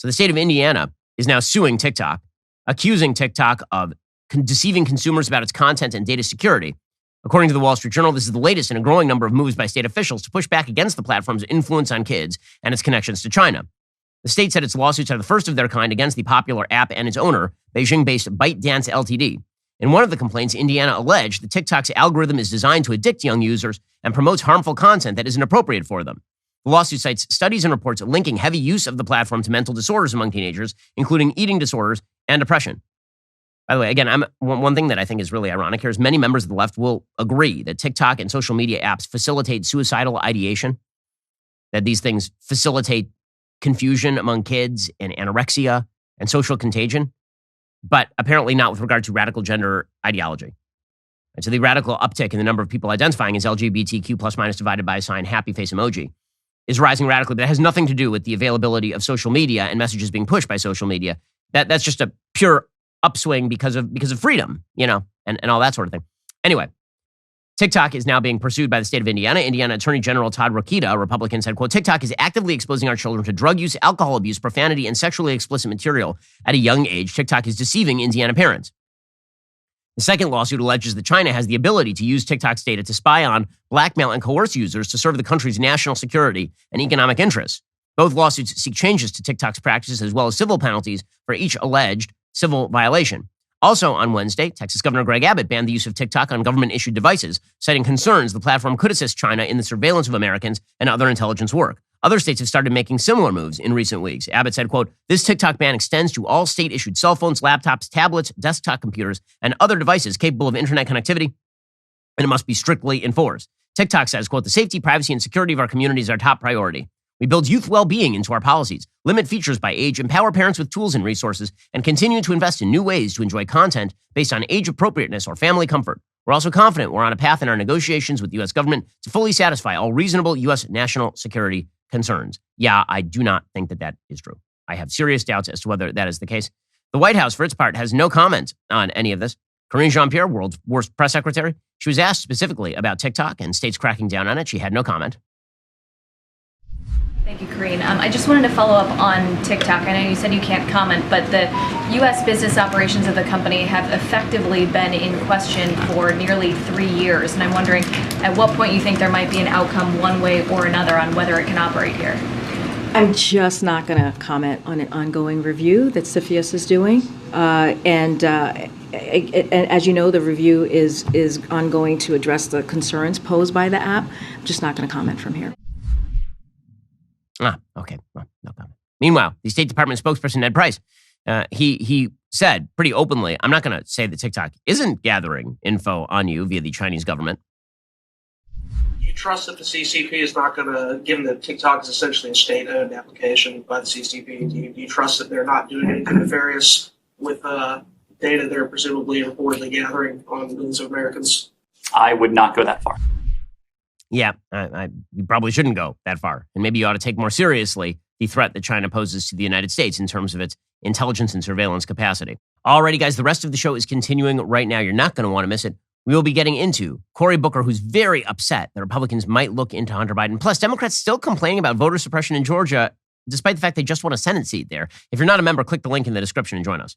So the state of Indiana is now suing TikTok, accusing TikTok of deceiving consumers about its content and data security. According to the Wall Street Journal, this is the latest in a growing number of moves by state officials to push back against the platform's influence on kids and its connections to China. The state said its lawsuits are the first of their kind against the popular app and its owner, Beijing-based ByteDance Ltd. In one of the complaints, Indiana alleged that TikTok's algorithm is designed to addict young users and promotes harmful content that isn't appropriate for them. The lawsuit cites studies and reports linking heavy use of the platform to mental disorders among teenagers, including eating disorders and depression. By the way, again, one thing that I think is really ironic here is many members of the left will agree that TikTok and social media apps facilitate suicidal ideation, that these things facilitate confusion among kids and anorexia and social contagion, but apparently not with regard to radical gender ideology. And so the radical uptick in the number of people identifying as LGBTQ plus minus divided by a sign happy face emoji is rising radically, but it has nothing to do with the availability of social media and messages being pushed by social media. That's just a pure upswing because of freedom, and all that sort of thing. Anyway, TikTok is now being pursued by the state of Indiana. Indiana Attorney General Todd Rokita, a Republican, said, quote, TikTok is actively exposing our children to drug use, alcohol abuse, profanity, and sexually explicit material at a young age. TikTok is deceiving Indiana parents. The second lawsuit alleges that China has the ability to use TikTok's data to spy on, blackmail, and coerce users to serve the country's national security and economic interests. Both lawsuits seek changes to TikTok's practices as well as civil penalties for each alleged civil violation. Also on Wednesday, Texas Governor Greg Abbott banned the use of TikTok on government-issued devices, citing concerns the platform could assist China in the surveillance of Americans and other intelligence work. Other states have started making similar moves in recent weeks. Abbott said, quote, this TikTok ban extends to all state-issued cell phones, laptops, tablets, desktop computers, and other devices capable of internet connectivity, and it must be strictly enforced. TikTok says, quote, the safety, privacy, and security of our community is our top priority. We build youth well-being into our policies, limit features by age, empower parents with tools and resources, and continue to invest in new ways to enjoy content based on age appropriateness or family comfort. We're also confident we're on a path in our negotiations with the U.S. government to fully satisfy all reasonable U.S. national security concerns. Yeah, I do not think that is true. I have serious doubts as to whether that is the case. The White House, for its part, has no comment on any of this. Karine Jean-Pierre, world's worst press secretary, she was asked specifically about TikTok and states cracking down on it. She had no comment. Thank you, Karine. I just wanted to follow up on TikTok. I know you said you can't comment, but the U.S. business operations of the company have effectively been in question for nearly 3 years. And I'm wondering at what point you think there might be an outcome one way or another on whether it can operate here. I'm just not going to comment on an ongoing review that CFIUS is doing. And as you know, the review is ongoing to address the concerns posed by the app. I'm just not going to comment from here. Okay. Well, no comment. Meanwhile, the State Department spokesperson, Ned Price, he said pretty openly, I'm not going to say that TikTok isn't gathering info on you via the Chinese government. Do you trust that the CCP is not going to, given that TikTok is essentially a state-owned application by the CCP, do you trust that they're not doing anything nefarious with data they're presumably reportedly gathering on millions of Americans? I would not go that far. Yeah, you probably shouldn't go that far. And maybe you ought to take more seriously the threat that China poses to the United States in terms of its intelligence and surveillance capacity. Alrighty, guys, the rest of the show is continuing right now. You're not going to want to miss it. We will be getting into Cory Booker, who's very upset that Republicans might look into Hunter Biden. Plus, Democrats still complaining about voter suppression in Georgia, despite the fact they just won a Senate seat there. If you're not a member, click the link in the description and join us.